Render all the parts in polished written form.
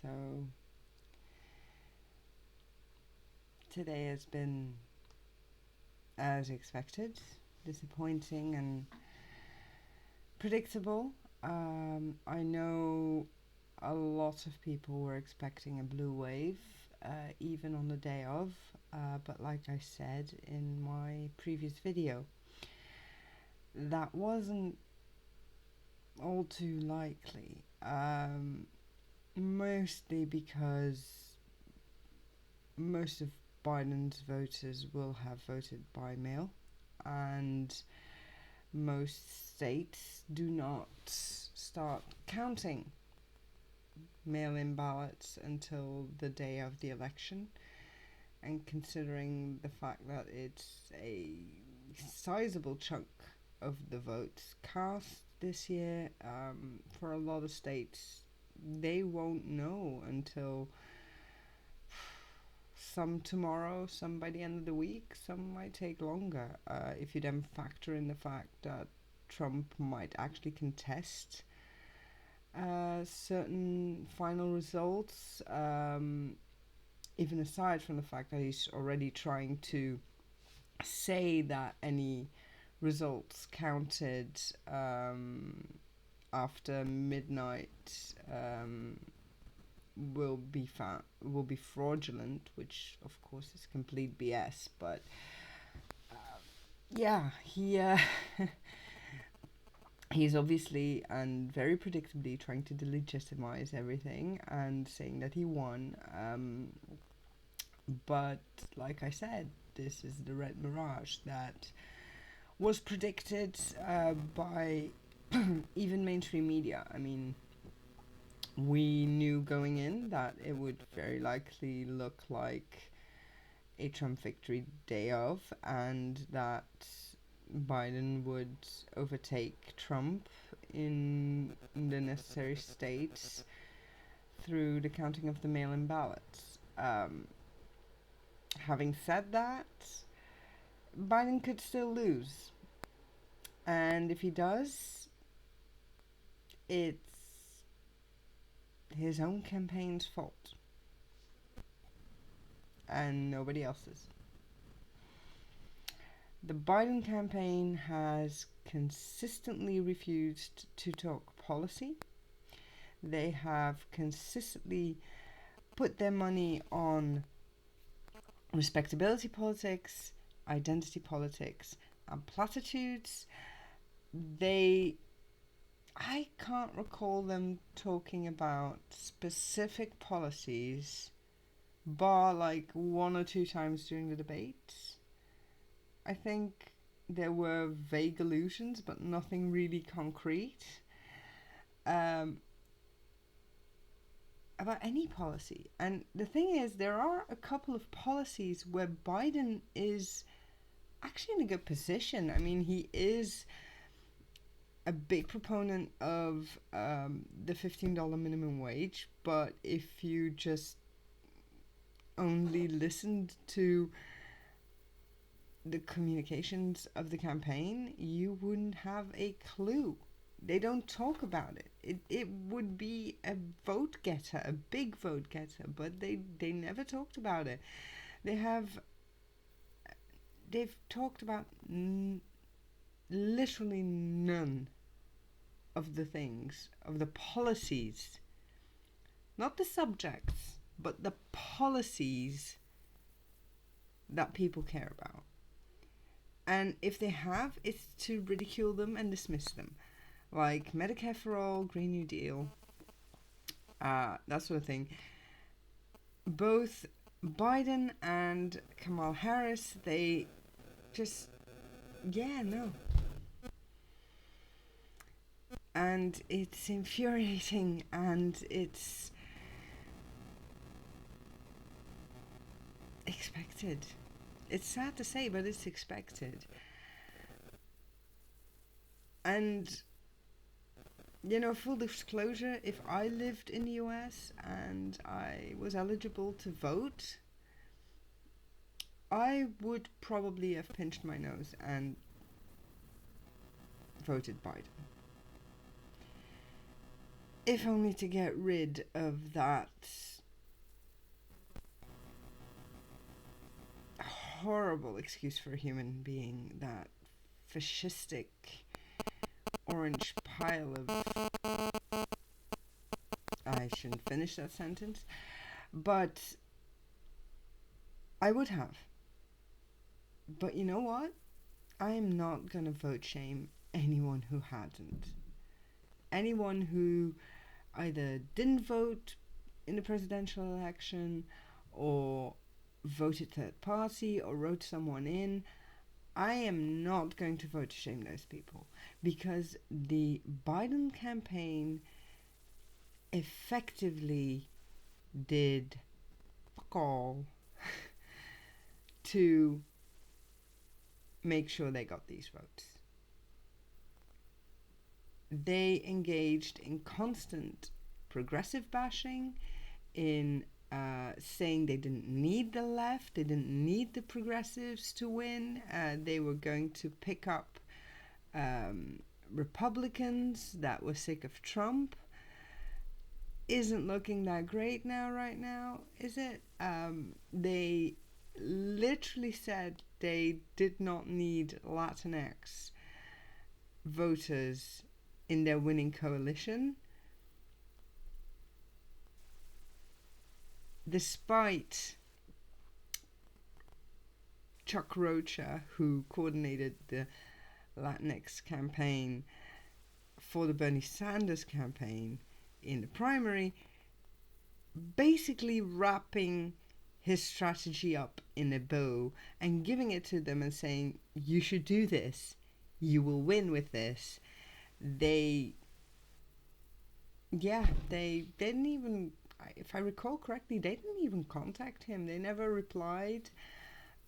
So today has been as expected, disappointing and predictable. I know a lot of people were expecting a blue wave, even on the day of, but like I said in my previous video, that wasn't all too likely. Mostly because most of Biden's voters will have voted by mail, and most states do not start counting mail-in ballots until the day of the election. And considering the fact that it's a sizable chunk of the votes cast this year, for a lot of states, they won't know until some tomorrow, some by the end of the week, some might take longer. If you then factor in the fact that Trump might actually contest certain final results, even aside from the fact that he's already trying to say that any results counted after midnight will be fraudulent, which of course is complete BS. But yeah, he's obviously and very predictably trying to delegitimize everything and saying that he won. But like I said, this is the red mirage that was predicted by even mainstream media. I mean, we knew going in that it would very likely look like a Trump victory day of, and that Biden would overtake Trump in the necessary states through the counting of the mail-in ballots. Having said that, Biden could still lose. And if he does, it's his own campaign's fault. And nobody else's. The Biden campaign has consistently refused to talk policy. They have consistently put their money on respectability politics, identity politics, and platitudes. I can't recall them talking about specific policies, bar like one or two times during the debates. I think there were vague allusions, but nothing really concrete about any policy. And the thing is, there are a couple of policies where Biden is actually in a good position. I mean, he is a big proponent of the $15 minimum wage, but if you just only listened to the communications of the campaign, you wouldn't have a clue. They don't talk about it. It would be a vote getter, a big vote getter, but they never talked about it. They've talked about literally none of the things, of the policies, not the subjects, but the policies that people care about. And if they have, it's to ridicule them and dismiss them. Like Medicare for All, Green New Deal, that sort of thing. Both Biden and Kamala Harris, they just, yeah, no. And it's infuriating, and it's expected. It's sad to say, but it's expected. And, you know, full disclosure, if I lived in the US and I was eligible to vote, I would probably have pinched my nose and voted Biden. if only to get rid of that horrible excuse for a human being, that fascistic orange pile of. I shouldn't finish that sentence, but I would have. But you know what? I am not gonna vote shame anyone who hadn't. Anyone who either didn't vote in the presidential election or voted third party or wrote someone in, I am not going to vote to shame those people, because the Biden campaign effectively did fuck all to make sure they got these votes. They engaged in constant progressive bashing, in saying they didn't need the left, they didn't need the progressives to win. They were going to pick up Republicans that were sick of Trump. Isn't looking that great now, right now, is it? They literally said they did not need Latinx voters in their winning coalition, despite Chuck Rocha, who coordinated the Latinx campaign for the Bernie Sanders campaign in the primary, basically wrapping his strategy up in a bow and giving it to them and saying, you should do this, you will win with this. They didn't even, if I recall correctly, they didn't even contact him. They never replied.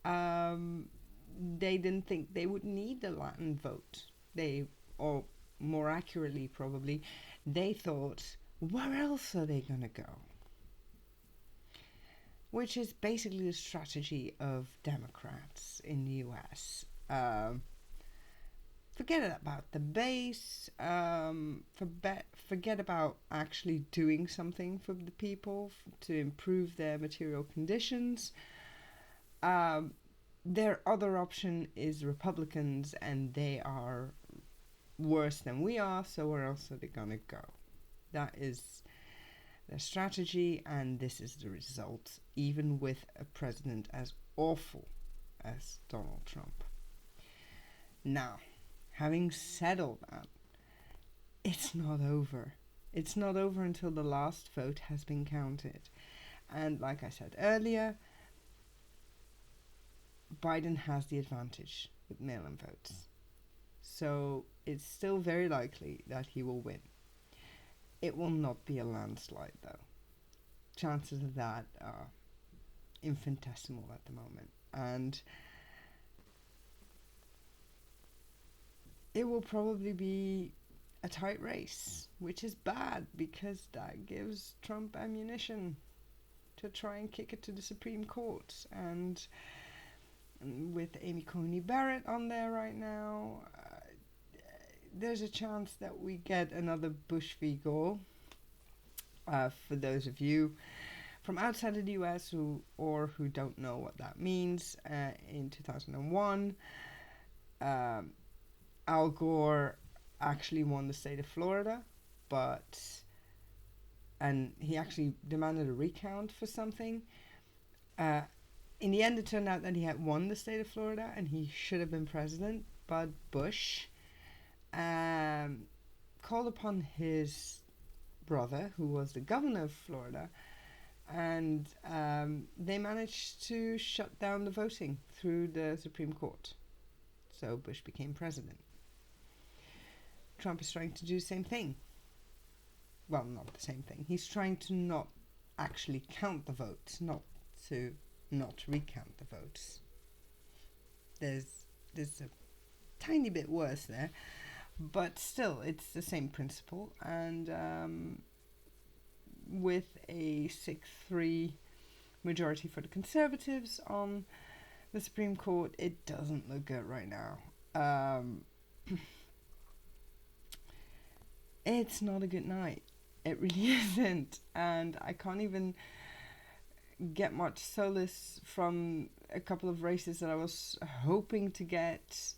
They didn't think they would need the Latin vote. Or more accurately probably, they thought, where else are they gonna go? Which is basically the strategy of Democrats in the US. Forget about the base, forget about actually doing something for the people to improve their material conditions. Their other option is Republicans, and they are worse than we are, so where else are they gonna go? That is their strategy, and this is the result, even with a president as awful as Donald Trump. Now, having said all that, it's not over. It's not over until the last vote has been counted. And like I said earlier, Biden has the advantage with mail-in votes. So it's still very likely that he will win. It will not be a landslide, though. Chances of that are infinitesimal at the moment. And it will probably be a tight race, which is bad because that gives Trump ammunition to try and kick it to the Supreme Court. And with Amy Coney Barrett on there right now, there's a chance that we get another Bush v. Gore. For those of you from outside of the US who don't know what that means, in 2001, Al Gore actually won the state of Florida, and he actually demanded a recount for something. In the end, it turned out that he had won the state of Florida and he should have been president, but Bush called upon his brother, who was the governor of Florida, and they managed to shut down the voting through the Supreme Court. So Bush became president. Trump is trying to do the same thing. Well, not the same thing. He's trying to not actually count the votes, not recount the votes. There's a tiny bit worse there, but still, it's the same principle. And with a 6-3 majority for the Conservatives on the Supreme Court, it doesn't look good right now. It's not a good night. It really isn't. And I can't even get much solace from a couple of races that I was hoping to get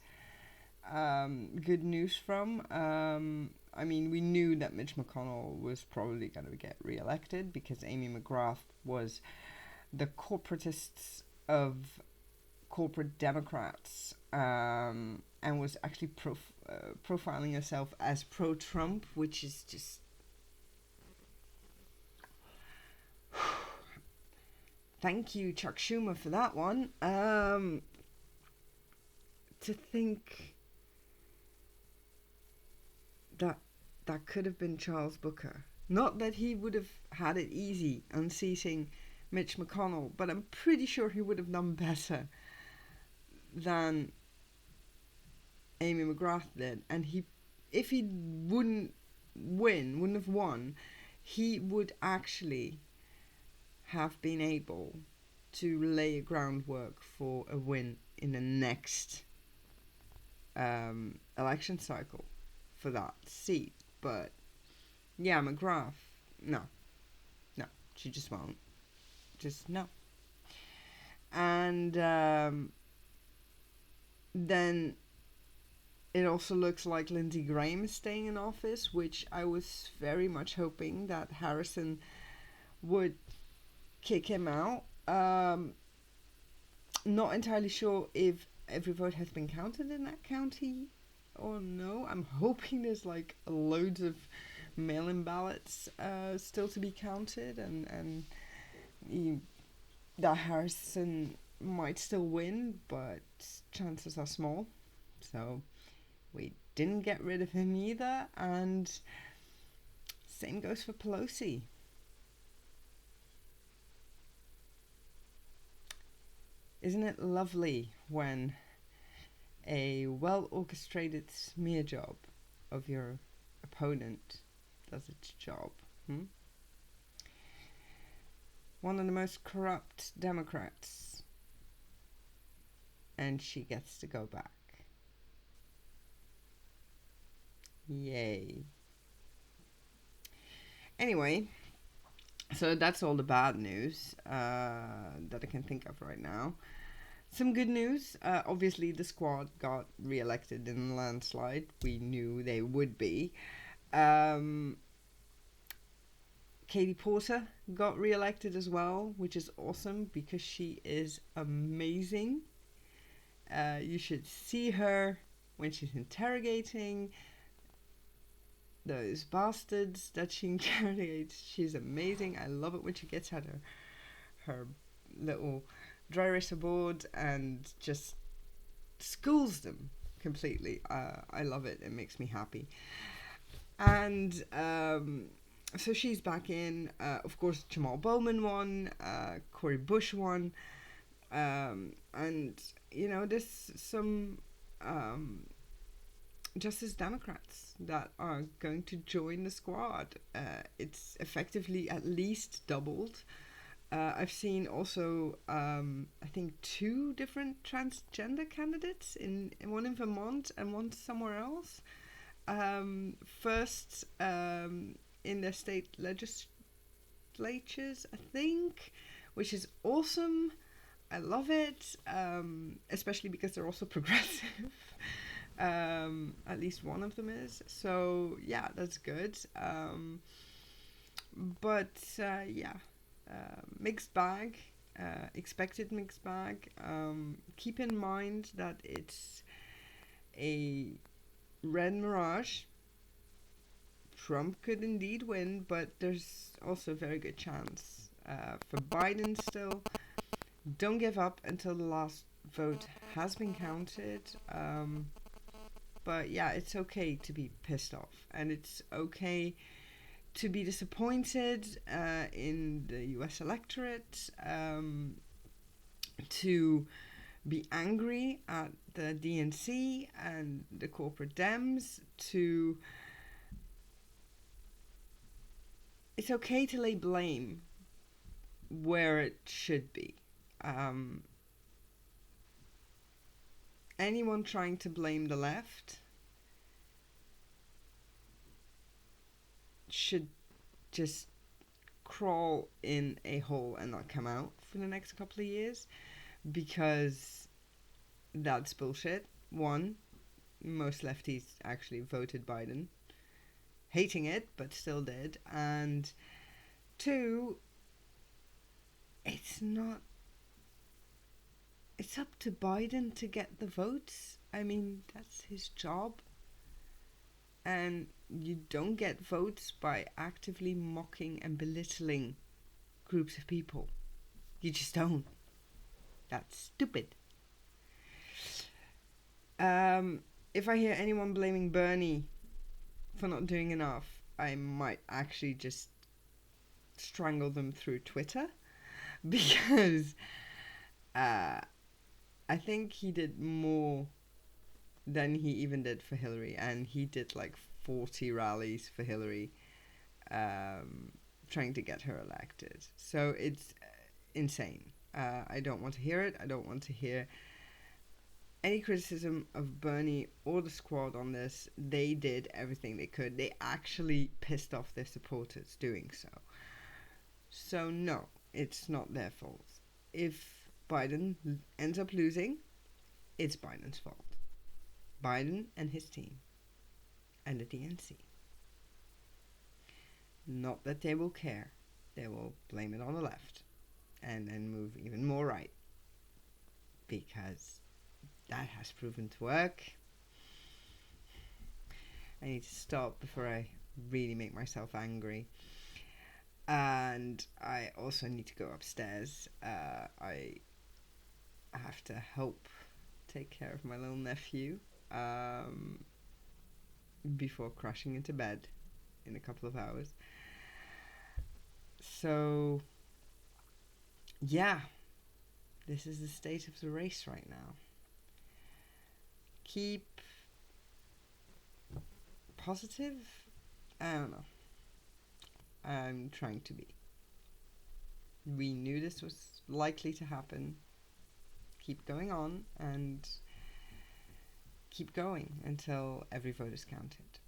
good news from. I mean, we knew that Mitch McConnell was probably going to get re-elected because Amy McGrath was the corporatists of corporate Democrats, and was actually profiling herself as pro-Trump, which is just... Thank you, Chuck Schumer, for that one. To think that that could have been Charles Booker. Not that he would have had it easy unseating Mitch McConnell, but I'm pretty sure he would have done better than Amy McGrath did. And if he wouldn't have won, he would actually have been able to lay a groundwork for a win in the next election cycle for that seat. But yeah, McGrath, no, she just won't. Just no. And then it also looks like Lindsey Graham is staying in office, which I was very much hoping that Harrison would kick him out. Not entirely sure if every vote has been counted in that county or no. I'm hoping there's like loads of mail-in ballots still to be counted, and that Harrison might still win, but chances are small. So we didn't get rid of him either, and same goes for Pelosi. Isn't it lovely when a well-orchestrated smear job of your opponent does its job? One of the most corrupt Democrats, and she gets to go back. Yay. Anyway, so that's all the bad news that I can think of right now. Some good news. Obviously, the squad got re-elected in a landslide. We knew they would be. Katie Porter got re-elected as well, which is awesome because she is amazing. You should see her when she's interrogating those bastards that she interrogates. She's amazing. I love it when she gets out her little dry eraser board and just schools them completely. I love it. It makes me happy. And so she's back in. Of course, Jamal Bowman won. Cori Bush won. And, you know, there's some Justice Democrats that are going to join the squad. It's effectively at least doubled. I've seen also, I think, 2 different transgender candidates, one in Vermont and one somewhere else. First in their state legislatures, I think, which is awesome. I love it, especially because they're also progressive. At least one of them is. So, yeah, that's good. Mixed bag. Expected mixed bag. Keep in mind that it's a red mirage. Trump could indeed win, but there's also a very good chance for Biden still. Don't give up until the last vote has been counted. But yeah, it's okay to be pissed off, and it's okay to be disappointed in the US electorate, to be angry at the DNC and the corporate Dems, it's okay to lay blame where it should be. Anyone trying to blame the left should just crawl in a hole and not come out for the next couple of years, because that's bullshit. One, most lefties actually voted Biden, hating it, but still did. And two, it's not. It's up to Biden to get the votes. I mean, that's his job. And you don't get votes by actively mocking and belittling groups of people. You just don't. That's stupid. If I hear anyone blaming Bernie for not doing enough, I might actually just strangle them through Twitter, because I think he did more than he even did for Hillary, and he did like 40 rallies for Hillary, trying to get her elected. So it's insane. I don't want to hear it. I don't want to hear any criticism of Bernie or the squad on this. They did everything they could. They actually pissed off their supporters doing so. So no, it's not their fault. If Biden ends up losing, it's Biden's fault. Biden and his team and the DNC. Not that they will care. They will blame it on the left and then move even more right, because that has proven to work. I need to stop before I really make myself angry. And I also need to go upstairs. I have to help take care of my little nephew before crashing into bed in a couple of hours. So, yeah, this is the state of the race right now. Keep positive? I don't know. I'm trying to be. We knew this was likely to happen. Keep going on and keep going until every vote is counted.